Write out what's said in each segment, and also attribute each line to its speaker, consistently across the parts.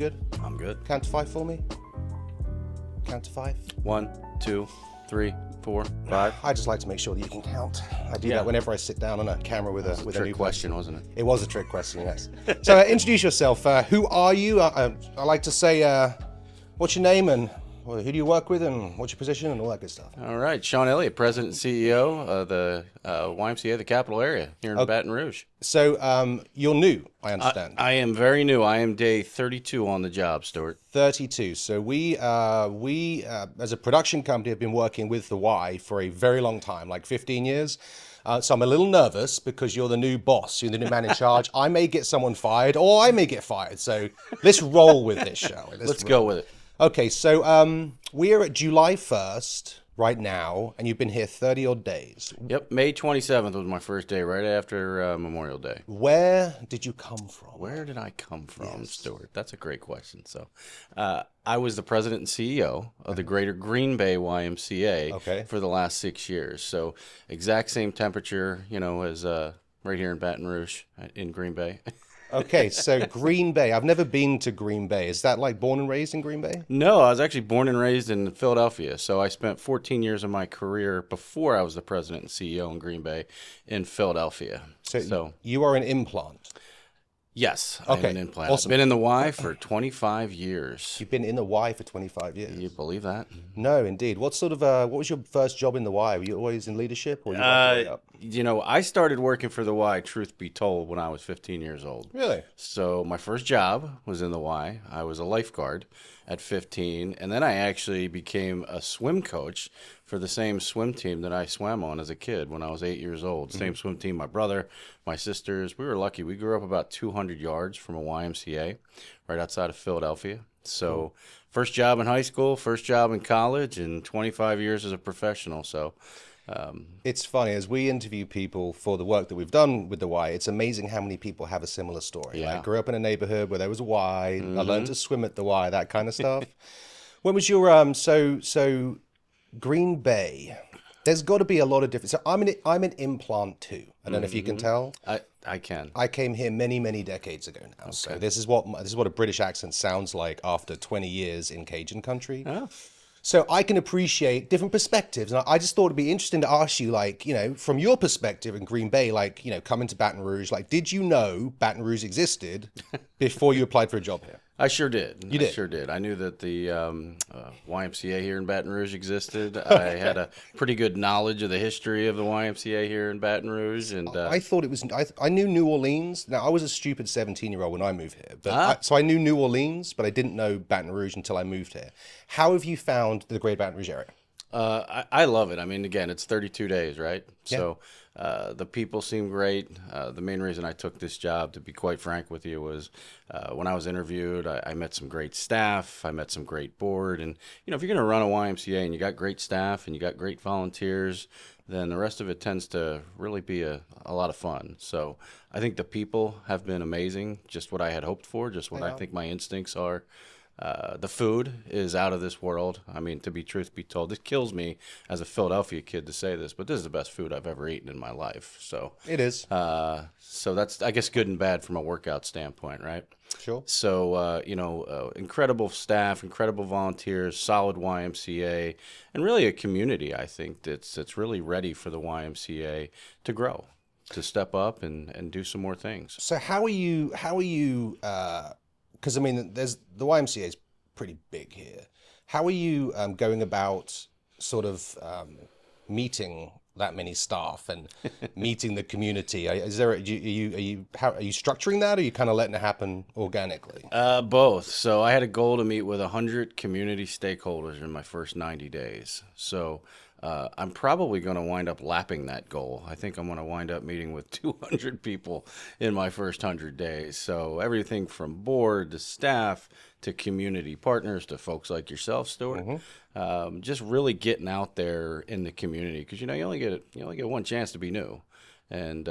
Speaker 1: good?
Speaker 2: I'm good.
Speaker 1: Count to 5 for me. Count to 5.
Speaker 2: 1, 2, 3, 4, 5.
Speaker 1: I just like to make sure that you can count. I do that whenever I sit down on a camera with a
Speaker 2: Trick
Speaker 1: new
Speaker 2: question, wasn't it?
Speaker 1: It was a trick question, yes. So introduce yourself. Who are you? I like to say, what's your name and who do you work with and what's your position and all that good stuff.
Speaker 2: All right, Sean Elliott, President and CEO of the YMCA, the capital area here in Baton Rouge.
Speaker 1: So you're new, I understand.
Speaker 2: I am very new. I am day 32 on the job, Stuart.
Speaker 1: 32. So we as a production company have been working with the Y for a very long time, like 15 years. So I'm a little nervous because you're the new boss, you're the new man in charge. I may get someone fired or I may get fired. So let's roll with this, shall we?
Speaker 2: Let's go with it.
Speaker 1: Okay, so we are at July 1st right now, and you've been here 30 odd days.
Speaker 2: Yep, May 27th was my first day, right after Memorial Day.
Speaker 1: Where did you come from?
Speaker 2: Where did I come from, Stuart? That's a great question. So I was the president and CEO of the Greater Green Bay YMCA for the last 6 years. So exact same temperature, as right here in Baton Rouge in Green Bay.
Speaker 1: Okay, so Green Bay. I've never been to Green Bay. Is that like born and raised in Green Bay?
Speaker 2: No, I was actually born and raised in Philadelphia. So I spent 14 years of my career before I was the president and CEO in Green Bay in Philadelphia.
Speaker 1: So you are an implant?
Speaker 2: Yes,
Speaker 1: okay.
Speaker 2: I'm an implant.
Speaker 1: Awesome.
Speaker 2: I've been in the Y for 25 years.
Speaker 1: You've been in the Y for 25 years?
Speaker 2: You believe that?
Speaker 1: No, indeed. What was your first job in the Y? Were you always in leadership? Or
Speaker 2: I started working for the Y, truth be told, when I was 15 years old.
Speaker 1: Really?
Speaker 2: So my first job was in the Y. I was a lifeguard at 15, and then I actually became a swim coach for the same swim team that I swam on as a kid when I was 8 years old. Mm-hmm. Same swim team, my brother, my sisters. We were lucky. We grew up about 200 yards from a YMCA right outside of Philadelphia. So first job in high school, first job in college, and 25 years as a professional. So
Speaker 1: it's funny, as we interview people for the work that we've done with the Y, it's amazing how many people have a similar story.
Speaker 2: Yeah.
Speaker 1: I grew up in a neighborhood where there was a Y. I learned to swim at the Y, that kind of stuff. When was your so Green Bay? There's got to be a lot of difference. So I'm an implant too. I don't know if you can tell.
Speaker 2: I can.
Speaker 1: I came here many decades ago now. Okay. So this is what a British accent sounds like after 20 years in Cajun country.
Speaker 2: Oh.
Speaker 1: So I can appreciate different perspectives. And I just thought it'd be interesting to ask you, from your perspective in Green Bay, coming to Baton Rouge, did you know Baton Rouge existed before you applied for a job here?
Speaker 2: I sure did.
Speaker 1: You did?
Speaker 2: I sure did. I knew that the YMCA here in Baton Rouge existed. I had a pretty good knowledge of the history of the YMCA here in Baton Rouge. And
Speaker 1: I thought it was, I knew New Orleans. Now, I was a stupid 17-year-old when I moved here. So I knew New Orleans, but I didn't know Baton Rouge until I moved here. How have you found the Greater Baton Rouge area?
Speaker 2: I love it. I mean, again, it's 32 days, right?
Speaker 1: Yeah.
Speaker 2: So the people seem great. The main reason I took this job, to be quite frank with you, was when I was interviewed, I met some great staff. I met some great board. And, if you're going to run a YMCA and you got great staff and you got great volunteers, then the rest of it tends to really be a lot of fun. So I think the people have been amazing, just what I had hoped for, just what I think my instincts are. The food is out of this world. I mean, truth be told, it kills me as a Philadelphia kid to say this, but this is the best food I've ever eaten in my life. So
Speaker 1: it is.
Speaker 2: So that's, I guess, good and bad from a workout standpoint, right?
Speaker 1: Sure.
Speaker 2: So, incredible staff, incredible volunteers, solid YMCA, and really a community, I think, that's really ready for the YMCA to grow, to step up and do some more things.
Speaker 1: So how are you, because, the YMCA is pretty big here. How are you going about sort of meeting that many staff and meeting the community? Are you structuring that, or are you kind of letting it happen organically?
Speaker 2: Both. So I had a goal to meet with 100 community stakeholders in my first 90 days. So I'm probably going to wind up lapping that goal. I think I'm going to wind up meeting with 200 people in my first 100 days. So everything from board to staff to community partners to folks like yourself, Stuart. Mm-hmm. Just really getting out there in the community, because you only get one chance to be new. And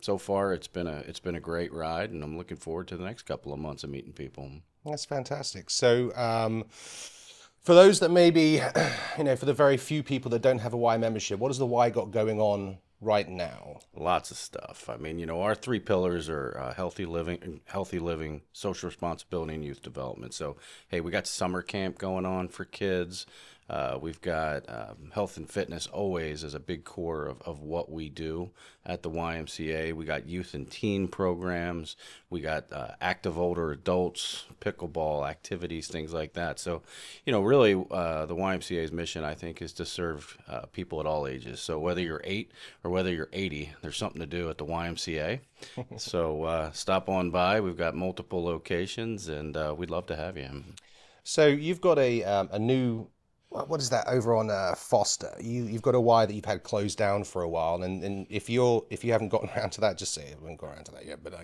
Speaker 2: so far it's been a great ride, and I'm looking forward to the next couple of months of meeting people.
Speaker 1: That's fantastic. So for those that maybe, for the very few people that don't have a Y membership, what has the Y got going on right now?
Speaker 2: Lots of stuff. I mean, our three pillars are healthy living, social responsibility, and youth development. So, hey, we got summer camp going on for kids. We've got health and fitness always as a big core of what we do at the YMCA. We got youth and teen programs. We got active older adults, pickleball activities, things like that. So, really the YMCA's mission, I think, is to serve people at all ages. So whether you're 8 or whether you're 80, there's something to do at the YMCA. So stop on by. We've got multiple locations, and we'd love to have you.
Speaker 1: So you've got a new, what is that over on Foster? You've got a Y that you've had closed down for a while, and if you haven't gotten around to that, just say I haven't got around to that yet. But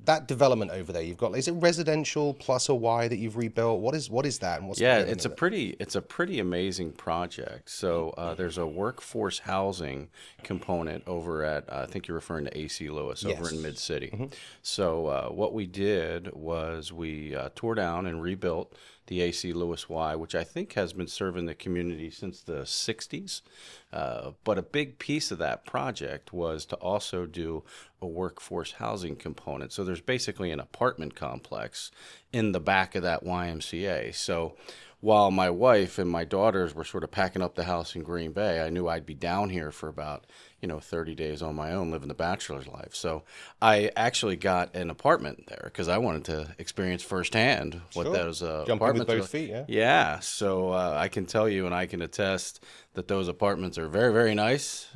Speaker 1: that development over there, you've got, is it residential plus a Y that you've rebuilt? What is that? And what's
Speaker 2: it's a pretty amazing project. So there's a workforce housing component over at I think you're referring to AC Lewis over in Mid City. Mm-hmm. So what we did was we tore down and rebuilt the AC Lewis Y, which I think has been serving the community since the 60s. But a big piece of that project was to also do a workforce housing component. So there's basically an apartment complex in the back of that YMCA. So while my wife and my daughters were sort of packing up the house in Green Bay, I knew I'd be down here for about 30 days on my own living the bachelor's life. So I actually got an apartment there because I wanted to experience firsthand what those apartments
Speaker 1: with both feet, yeah.
Speaker 2: Yeah, so I can tell you and I can attest that those apartments are very, very nice.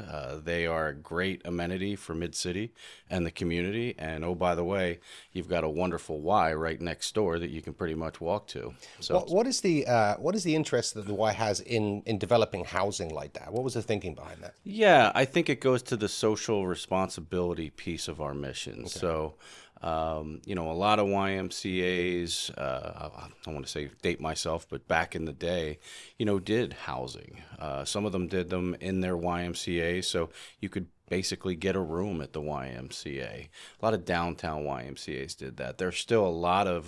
Speaker 2: They are a great amenity for Mid-City and the community. And oh, by the way, you've got a wonderful Y right next door that you can pretty much walk to. So
Speaker 1: what is the interest that the Y has in developing housing like that? What was the thinking behind that?
Speaker 2: Yeah, I think it goes to the social responsibility piece of our mission. Okay. So, a lot of YMCA's, I don't want to say date myself, but back in the day, did housing. Some of them did them in their YMCA, so you could basically get a room at the YMCA. A lot of downtown YMCAs did that. There's still a lot of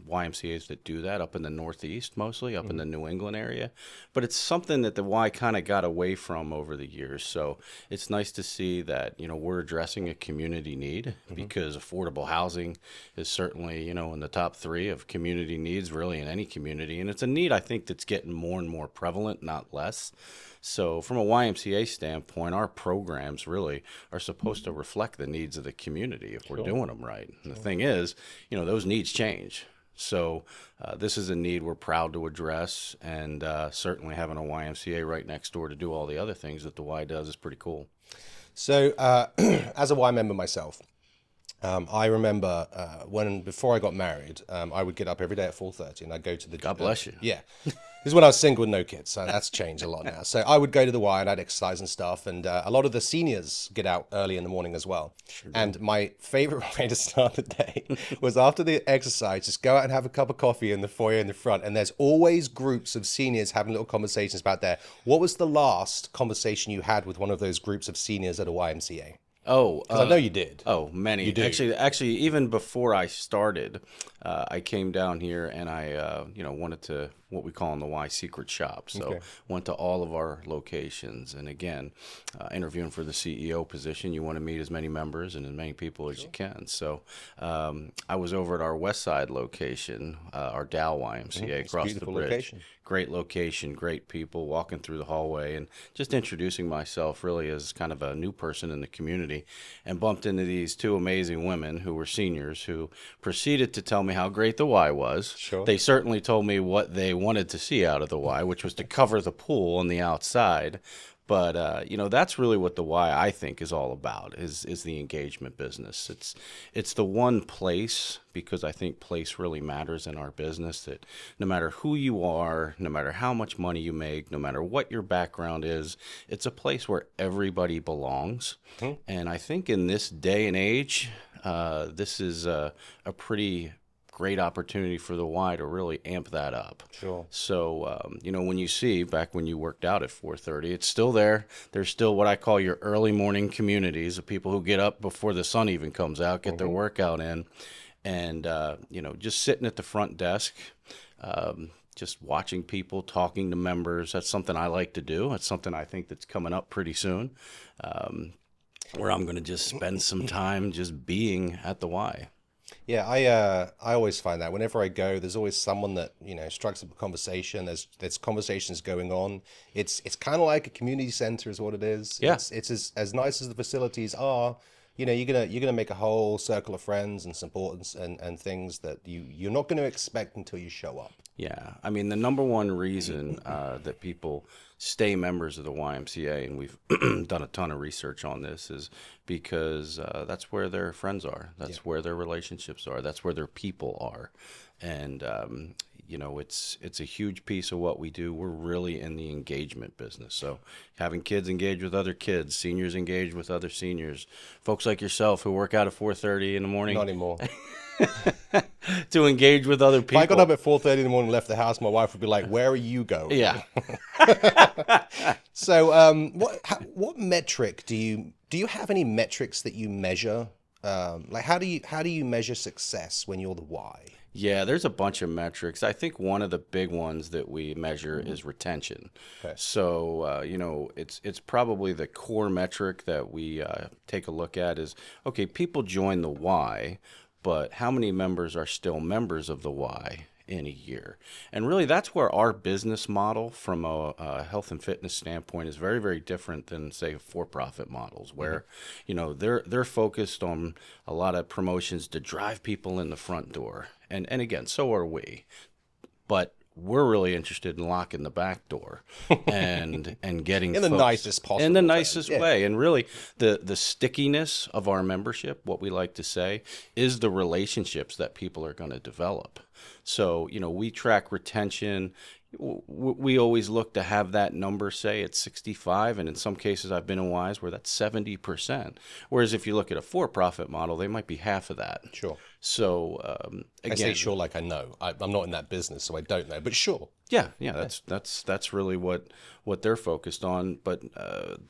Speaker 2: YMCAs that do that up in the Northeast, mostly up in the New England area. But it's something that the Y kind of got away from over the years. So it's nice to see that, we're addressing a community need because affordable housing is certainly, in the top 3 of community needs really in any community. And it's a need, I think, that's getting more and more prevalent, not less. So from a YMCA standpoint, our programs really are supposed to reflect the needs of the community if we're doing them right. And the thing is, those needs change. So this is a need we're proud to address, and certainly having a YMCA right next door to do all the other things that the Y does is pretty cool.
Speaker 1: So as a Y member myself, I remember before I got married, I would get up every day at 4:30 and I'd go to the...
Speaker 2: God bless you.
Speaker 1: Yeah. This is when I was single with no kids, so that's changed a lot now. So I would go to the Y and I'd exercise and stuff, and a lot of the seniors get out early in the morning as well. Sure. And my favorite way to start the day was after the exercise, just go out and have a cup of coffee in the foyer in the front, and there's always groups of seniors having little conversations about what was the last conversation you had with one of those groups of seniors at a YMCA?
Speaker 2: Oh,
Speaker 1: I know you did.
Speaker 2: Oh, many.
Speaker 1: You do.
Speaker 2: Actually, even before I started, I came down here and I, wanted to what we call in the Y secret shop. So went to all of our locations, and again, interviewing for the CEO position, you want to meet as many members and as many people as you can. So I was over at our West Side location, our Dow YMCA across the bridge.
Speaker 1: Location.
Speaker 2: Great location, great people, walking through the hallway and just introducing myself really as kind of a new person in the community, and bumped into these 2 amazing women who were seniors who proceeded to tell me how great the Y was.
Speaker 1: Sure.
Speaker 2: They certainly told me what they wanted to see out of the Y, which was to cover the pool on the outside. But, that's really what the Y, I think, is all about, is the engagement business. It's the one place, because I think place really matters in our business, that no matter who you are, no matter how much money you make, no matter what your background is, it's a place where everybody belongs. Mm-hmm. And I think in this day and age, this is a pretty great opportunity for the Y to really amp that up.
Speaker 1: Sure.
Speaker 2: So, when you see back when you worked out at 4:30, it's still there. There's still what I call your early morning communities of people who get up before the sun even comes out, get their workout in, and, just sitting at the front desk, just watching people, talking to members. That's something I like to do. That's something I think that's coming up pretty soon, where I'm going to just spend some time just being at the Y.
Speaker 1: Yeah, I always find that whenever I go, there's always someone that, strikes up a conversation. There's conversations going on. It's kind of like a community center is what it is.
Speaker 2: Yeah.
Speaker 1: It's as nice as the facilities are. You're gonna make a whole circle of friends and support and things that you're not going to expect until you show up.
Speaker 2: Yeah, I mean, the number one reason that people stay members of the YMCA, and we've done a ton of research on this, is because that's where their friends are. That's where their relationships are. That's where their people are. And, it's a huge piece of what we do. We're really in the engagement business. So having kids engage with other kids, seniors engage with other seniors, folks like yourself who work out at 4:30 in the morning.
Speaker 1: Not anymore.
Speaker 2: To engage with other people.
Speaker 1: If I got up at 4:30 in the morning and left the house, my wife would be like, "Where are you going?"
Speaker 2: Yeah.
Speaker 1: So, what metric do you have any metrics that you measure? Like how do you measure success when you're the Y?
Speaker 2: Yeah, there's a bunch of metrics. I think one of the big ones that we measure is retention.
Speaker 1: Okay.
Speaker 2: So, it's probably the core metric that we take a look at is, okay, people join the Y, but how many members are still members of the Y in a year? And really, that's where our business model from a health and fitness standpoint is very, very different than, say, for-profit models, where, they're focused on a lot of promotions to drive people in the front door. And again, so are we. But we're really interested in locking the back door and getting
Speaker 1: in the
Speaker 2: folks,
Speaker 1: nicest possible
Speaker 2: in the
Speaker 1: way.
Speaker 2: nicest way. And really, the stickiness of our membership, what we like to say, is the relationships that people are going to develop. So, we track retention. We always look to have that number, say, at 65, and in some cases I've been in Ys where that's 70%. Whereas if you look at a for-profit model, they might be half of that.
Speaker 1: Sure.
Speaker 2: So again,
Speaker 1: I say sure like I know. I'm not in that business, so I don't know. But sure.
Speaker 2: Yeah. That's really what they're focused on. But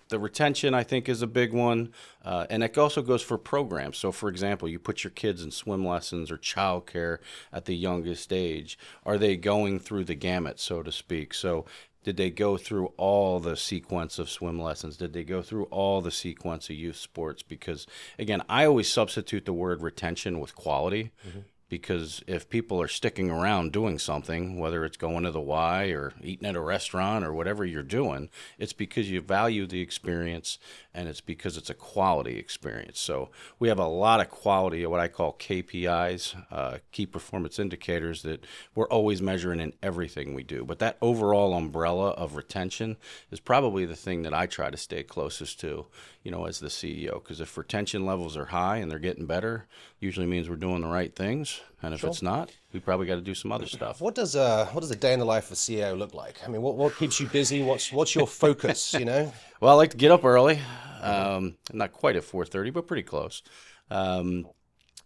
Speaker 2: the retention, I think, is a big one, and it also goes for programs. So, for example, you put your kids in swim lessons or childcare at the youngest age. Are they going through the gamut, so to speak? So, did they go through all the sequence of swim lessons? Did they go through all the sequence of youth sports? Because, again, I always substitute the word retention with quality. Mm-hmm. Because if people are sticking around doing something, whether it's going to the Y or eating at a restaurant or whatever you're doing, it's because you value the experience and it's because it's a quality experience. So we have a lot of quality, what I call KPIs, key performance indicators, that we're always measuring in everything we do. But that overall umbrella of retention is probably the thing that I try to stay closest to, as the CEO. Because if retention levels are high and they're getting better, usually means we're doing the right things. And if it's not, we probably got to do some other stuff.
Speaker 1: What does a day in the life of a CEO look like? I mean, what keeps you busy? What's your focus?
Speaker 2: Well, I like to get up early. Not quite at 4:30, but pretty close. I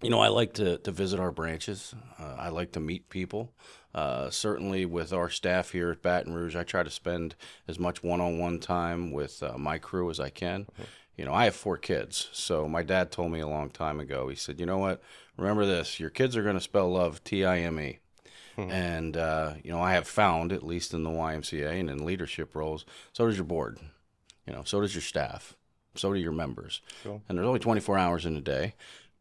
Speaker 2: like to visit our branches. I like to meet people. Certainly with our staff here at Baton Rouge, I try to spend as much one-on-one time with my crew as I can. I have 4 kids, so my dad told me a long time ago, he said, you know what, remember this, your kids are going to spell love Time. Mm-hmm. And, I have found, at least in the YMCA and in leadership roles, so does your board, so does your staff, so do your members. Sure. And there's only 24 hours in a day.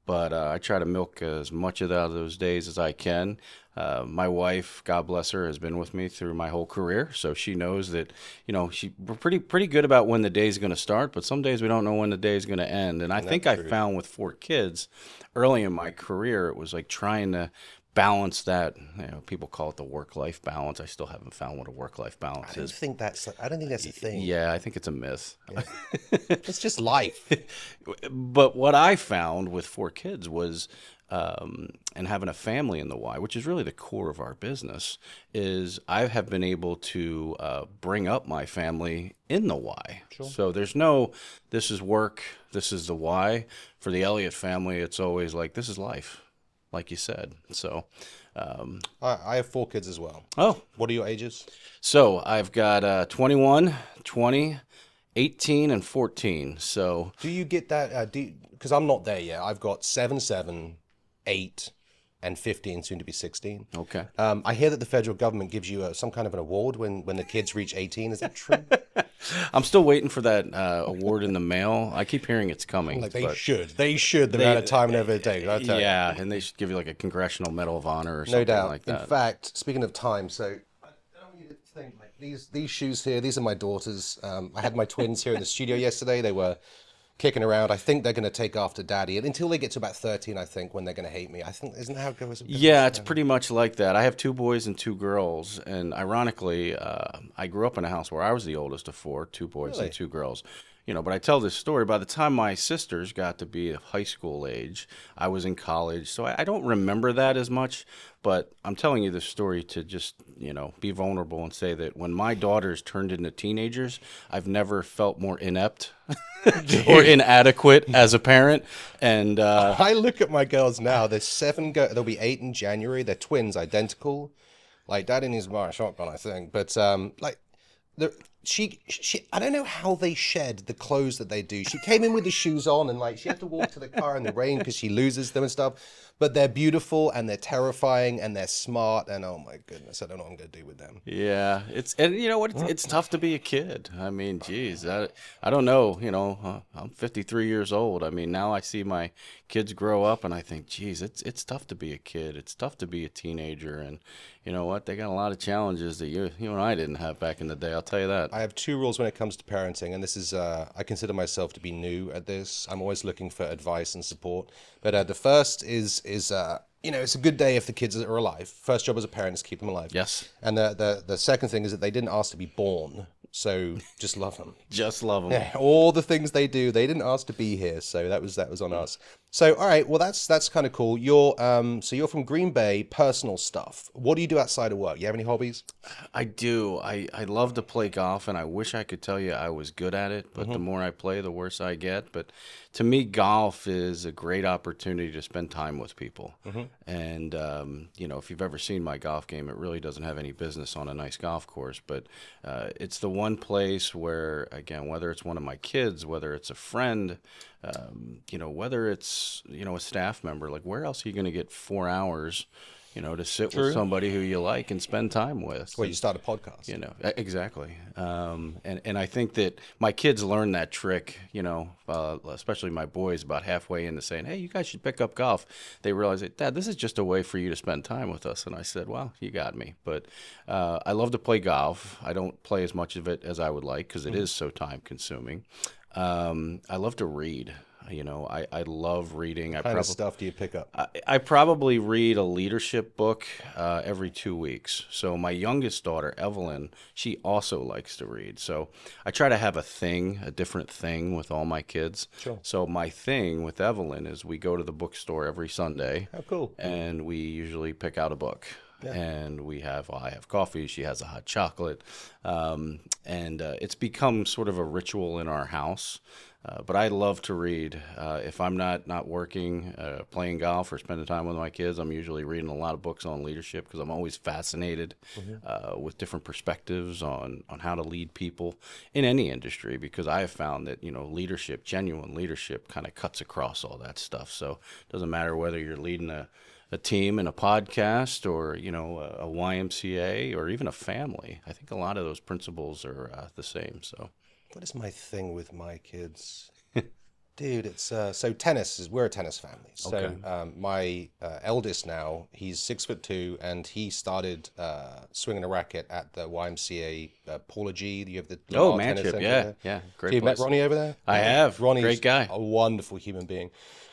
Speaker 2: But I try to milk as much of those days as I can. My wife, God bless her, has been with me through my whole career, so she knows that, we're pretty good about when the day's going to start, but some days we don't know when the day's going to end. And I think I found with 4 kids early in my career, it was like trying to balance that. People call it the work-life balance. I still haven't found what a work-life balance is.
Speaker 1: I don't think that's a thing.
Speaker 2: Yeah, I think it's a myth.
Speaker 1: Yeah. It's just life.
Speaker 2: But what I found with 4 kids was, and having a family in the Y, which is really the core of our business, is I have been able to bring up my family in the Y. Sure. So there's no, this is work, this is the Y. For the Elliott family, it's always like, this is life, like you said. So
Speaker 1: I have 4 kids as well.
Speaker 2: Oh.
Speaker 1: What are your ages?
Speaker 2: So I've got 21, 20, 18, and 14. So
Speaker 1: do you get that? Because I'm not there yet. I've got 7, 8, and 15, soon to be 16.
Speaker 2: Okay.
Speaker 1: I hear that the federal government gives you some kind of an award when the kids reach 18. Is that true?
Speaker 2: I'm still waiting for that award in the mail. I keep hearing it's coming.
Speaker 1: Like they should. They should. The amount of time and effort it takes. I tell you.
Speaker 2: Yeah, and they should give you like a Congressional Medal of Honor or
Speaker 1: No
Speaker 2: something
Speaker 1: doubt.
Speaker 2: like that.
Speaker 1: In fact, speaking of time, so I don't want you to think like these shoes here. These are my daughters. I had my twins here in the studio yesterday. They were kicking around. I think they're going to take after daddy, and until they get to about 13, I think, when they're going to hate me. I think isn't that how it goes?
Speaker 2: Yeah, it's pretty much like that. I have 2 boys and 2 girls, and ironically, I grew up in a house where I was the oldest of 4, 2 boys
Speaker 1: Really?
Speaker 2: and 2 girls. But I tell this story. By the time my sisters got to be of high school age, I was in college, so I don't remember that as much. But I'm telling you this story to just, be vulnerable and say that when my daughters turned into teenagers, I've never felt more inept or inadequate as a parent. And
Speaker 1: I look at my girls now. There's 7. They'll be 8 in January. They're twins, identical. Like Daddy needs to buy a shotgun, I think. But like she I don't know how they shed the clothes that they do. She came in with the shoes on, and like she had to walk to the car in the rain because she loses them and stuff. But they're beautiful, and they're terrifying, and they're smart, and oh my goodness, I don't know what I'm gonna do with them.
Speaker 2: yeah, and you know what? It's tough to be a kid. I mean, geez, I don't know. I'm 53 years old. I mean, now I see my kids grow up, and I think, geez, it's tough to be a kid. It's tough to be a teenager, and you know what? They got a lot of challenges that you and I didn't have back in the day. I'll tell you that.
Speaker 1: I have 2 rules when it comes to parenting, and this is I consider myself to be new at this. I'm always looking for advice and support. But the first is it's a good day if the kids are alive. First job as a parent is keep them alive.
Speaker 2: Yes.
Speaker 1: And the second thing is that they didn't ask to be born, so just love them.
Speaker 2: Just love them.
Speaker 1: Yeah, all the things they do, they didn't ask to be here, so that was on us. So all right, well that's kind of cool. You're you're from Green Bay. Personal stuff. What do you do outside of work? You have any hobbies?
Speaker 2: I do. I love to play golf, and I wish I could tell you I was good at it, but the more I play, the worse I get. But to me, golf is a great opportunity to spend time with people. And, if you've ever seen my golf game, it really doesn't have any business on a nice golf course. But it's the one place where, again, whether it's one of my kids, whether it's a friend, whether it's, a staff member, like where else are you going to get 4 hours, to sit with somebody who you like and spend time with?
Speaker 1: Well, you start a podcast.
Speaker 2: Exactly. And I think that my kids learned that trick, especially my boys about halfway into saying, hey, you guys should pick up golf. They realized that, Dad, this is just a way for you to spend time with us. And I said, well, you got me. But I love to play golf. I don't play as much of it as I would like because it is so time consuming. I love to read. I love reading.
Speaker 1: What kind of stuff do you pick up?
Speaker 2: I probably read a leadership book every 2 weeks. So my youngest daughter, Evelyn, she also likes to read. So I try to have a different thing with all my kids.
Speaker 1: Sure.
Speaker 2: So my thing with Evelyn is we go to the bookstore every Sunday.
Speaker 1: Oh, cool.
Speaker 2: And we usually pick out a book. Yeah. And I have coffee, she has a hot chocolate. And it's become sort of a ritual in our house. But I love to read. If I'm not working, playing golf, or spending time with my kids, I'm usually reading a lot of books on leadership because I'm always fascinated with different perspectives on how to lead people in any industry, because I have found that, leadership, genuine leadership, kind of cuts across all that stuff. So it doesn't matter whether you're leading a team in a podcast or, a YMCA or even a family. I think a lot of those principles are the same. So.
Speaker 1: What is my thing with my kids? Dude, it's so tennis we're a tennis family. So
Speaker 2: Okay.
Speaker 1: My eldest now, he's 6'2", and he started swinging a racket at the YMCA Paula G. You have the Lamar Tennis
Speaker 2: Manship,
Speaker 1: Center
Speaker 2: yeah,
Speaker 1: there.
Speaker 2: yeah, great
Speaker 1: So you met
Speaker 2: place.
Speaker 1: Ronnie over there?
Speaker 2: I have.
Speaker 1: Ronnie's
Speaker 2: Great guy.
Speaker 1: a wonderful human being.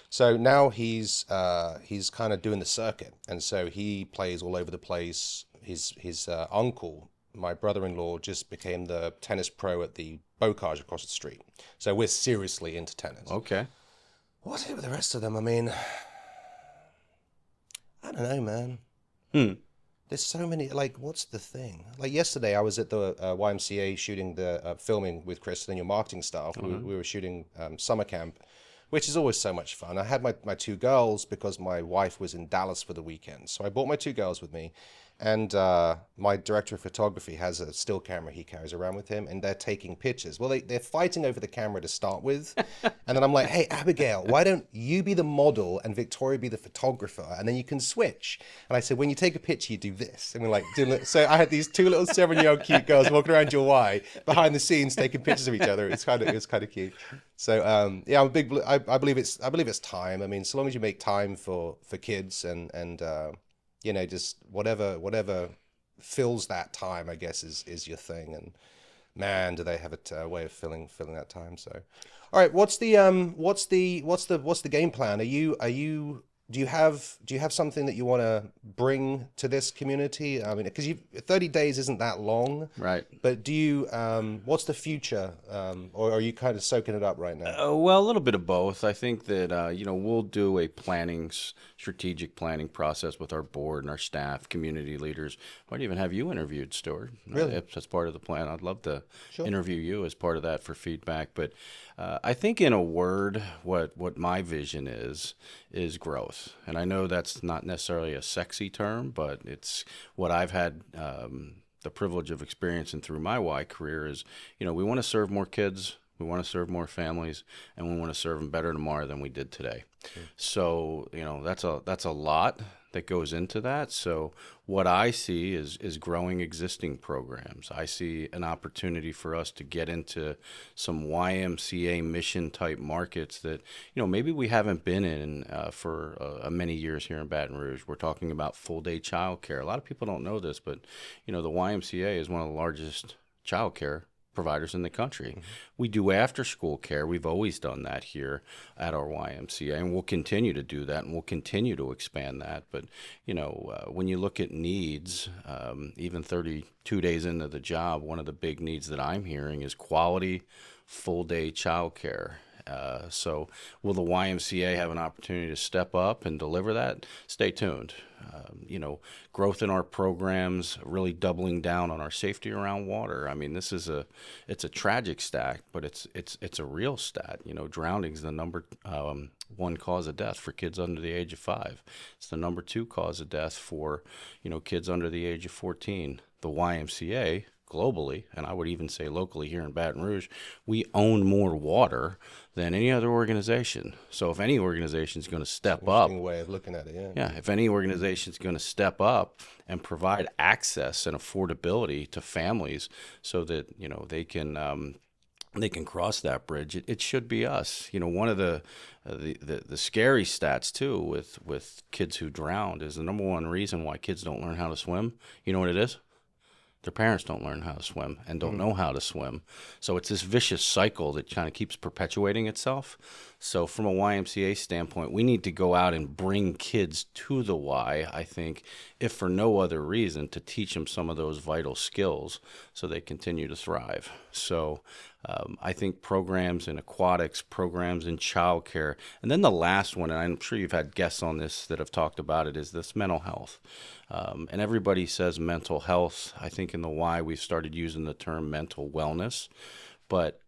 Speaker 1: So now he's kind of doing the circuit, and so he plays all over the place. His uncle, my brother-in-law, just became the tennis pro at the Bocage across the street. So we're seriously into tennis.
Speaker 2: Okay.
Speaker 1: What with the rest of them? I mean, I don't know, man. There's so many. Like, what's the thing? Like yesterday, I was at the YMCA shooting the filming with Chris and your marketing staff. We were shooting summer camp, which is always so much fun. I had my 2 girls because my wife was in Dallas for the weekend. So I brought my 2 girls with me. and my director of photography has a still camera he carries around with him, and they're taking pictures. Well, they're fighting over the camera to start with, and then I'm like, hey, Abigail, why don't you be the model and Victoria be the photographer, and then you can switch. And I said, when you take a picture, you do this. And we're like, so I had these two little 7-year-old cute girls walking around your Y behind the scenes taking pictures of each other. It's kind of cute. So yeah, I'm a big. I believe it's time. I mean, so long as you make time for kids and you know, just whatever fills that time, I guess is your thing. And man, do they have a way of filling that time. So, all right, what's the game plan? Do you have something that you want to bring to this community? I mean, because 30 days isn't that long,
Speaker 2: Right.
Speaker 1: but do you what's the future, or are you kind of soaking it up right now?
Speaker 2: Well, a little bit of both. I think that, we'll do a strategic planning process with our board and our staff, community leaders. Might even have you interviewed, Stuart.
Speaker 1: Really?
Speaker 2: If that's part of the plan. I'd love to
Speaker 1: Sure.
Speaker 2: interview you as part of that for feedback. But I think in a word, what my vision is growth. And I know that's not necessarily a sexy term, but it's what I've had the privilege of experiencing through my Y career is, we want to serve more kids, we want to serve more families, and we want to serve them better tomorrow than we did today. So, that's a lot that goes into that. So what I see is growing existing programs. I see an opportunity for us to get into some YMCA mission type markets that, maybe we haven't been in for many years here in Baton Rouge. We're talking about full day childcare. A lot of people don't know this, but, the YMCA is one of the largest childcare providers in the country. We do after school care. We've always done that here at our YMCA, and we'll continue to do that, and we'll continue to expand that. But, when you look at needs, even 32 days into the job, one of the big needs that I'm hearing is quality full-day childcare. So will the YMCA have an opportunity to step up and deliver that? Stay tuned. Growth in our programs, really doubling down on our safety around water. I mean, it's a tragic stat, but it's a real stat. Drowning is the number one cause of death for kids under the age of 5. It's the number 2 cause of death for, kids under the age of 14. The YMCA globally, and I would even say locally here in Baton Rouge, we own more water than any other organization. So if any organization is going to step up,
Speaker 1: way of looking at it, yeah.
Speaker 2: Yeah, if any organization is going to step up and provide access and affordability to families so that, they can cross that bridge, it should be us. One of the scary stats too with kids who drowned is the number one reason why kids don't learn how to swim. You know what it is? Their parents don't learn how to swim and don't know how to swim. So it's this vicious cycle that kind of keeps perpetuating itself. So from a YMCA standpoint, we need to go out and bring kids to the Y, I think, if for no other reason, to teach them some of those vital skills so they continue to thrive. So I think programs in aquatics, programs in childcare, and then the last one, and I'm sure you've had guests on this that have talked about it, is this mental health. And everybody says mental health. I think in the Y we've started using the term mental wellness. But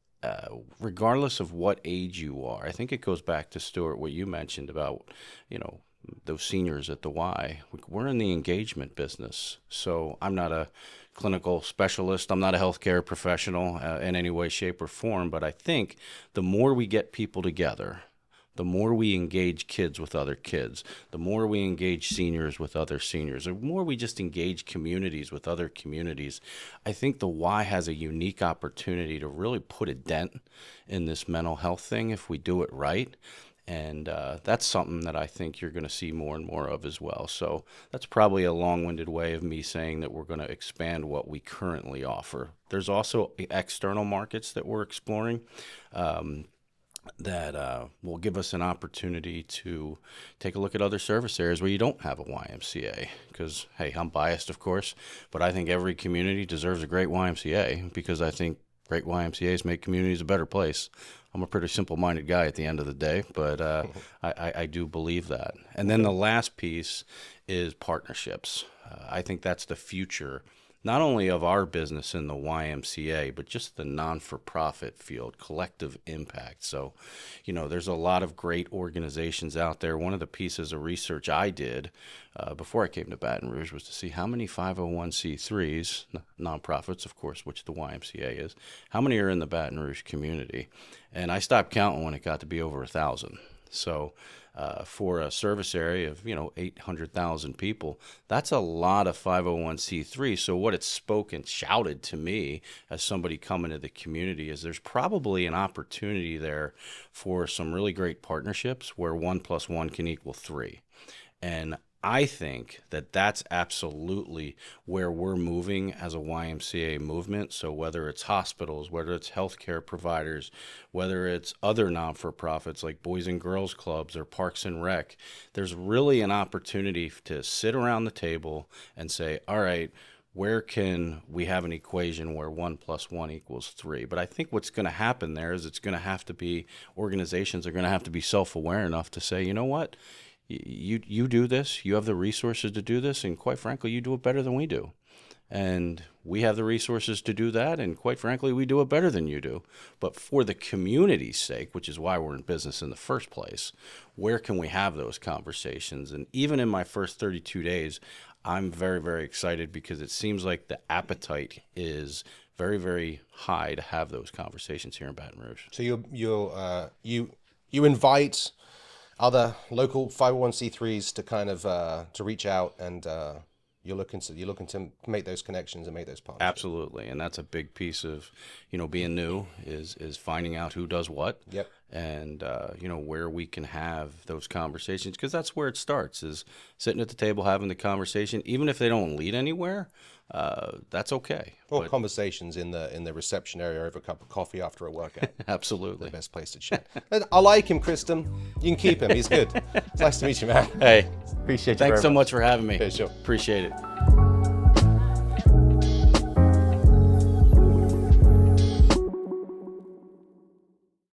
Speaker 2: regardless of what age you are, I think it goes back to, Stuart, what you mentioned about, those seniors at the Y. We're in the engagement business. So I'm not a clinical specialist. I'm not a healthcare professional in any way, shape, or form. But I think the more we get people together, the more we engage kids with other kids, the more we engage seniors with other seniors, the more we just engage communities with other communities, I think the Y has a unique opportunity to really put a dent in this mental health thing if we do it right. And that's something that I think you're going to see more and more of as well. So that's probably a long-winded way of me saying that we're going to expand what we currently offer. There's also external markets that we're exploring. That will give us an opportunity to take a look at other service areas where you don't have a YMCA. Because, hey, I'm biased, of course, but I think every community deserves a great YMCA because I think great YMCAs make communities a better place. I'm a pretty simple-minded guy at the end of the day, but I do believe that. And then the last piece is partnerships. I think that's the future not only of our business in the YMCA, but just the non-for-profit field, collective impact. So, there's a lot of great organizations out there. One of the pieces of research I did before I came to Baton Rouge was to see how many 501c3s, nonprofits, of course, which the YMCA is, how many are in the Baton Rouge community. And I stopped counting when it got to be over 1,000. So for a service area of 800,000 people, that's a lot of 501c3. So what it's spoken, shouted to me as somebody coming to the community is there's probably an opportunity there for some really great partnerships where 1 + 1 can equal 3. And I think that that's absolutely where we're moving as a YMCA movement. So whether it's hospitals, whether it's healthcare providers, whether it's other non-for-profits like Boys and Girls Clubs or Parks and Rec, there's really an opportunity to sit around the table and say, all right, where can we have an equation where 1 + 1 equals 3? But I think what's going to happen there is it's going to have to be, organizations are going to have to be self-aware enough to say, you know what? You do this, you have the resources to do this, and quite frankly, you do it better than we do. And we have the resources to do that, and quite frankly, we do it better than you do. But for the community's sake, which is why we're in business in the first place, where can we have those conversations? And even in my first 32 days, I'm very, very excited because it seems like the appetite is very, very high to have those conversations here in Baton Rouge.
Speaker 1: So you invite other local 501c3s to kind of to reach out, and you're looking to make those connections and make those partnerships.
Speaker 2: Absolutely, and that's a big piece of being new is finding out who does what.
Speaker 1: Yep.
Speaker 2: And where we can have those conversations, because that's where it starts, is sitting at the table having the conversation, even if they don't lead anywhere. That's okay.
Speaker 1: Or conversations in the reception area over a cup of coffee after a workout.
Speaker 2: Absolutely.
Speaker 1: The best place to chat. I like him, Kristen. You can keep him. He's good. It's nice to meet you, man.
Speaker 2: Hey,
Speaker 1: Appreciate you.
Speaker 2: Thanks so much for having me.
Speaker 1: Yeah, sure.
Speaker 2: Appreciate it.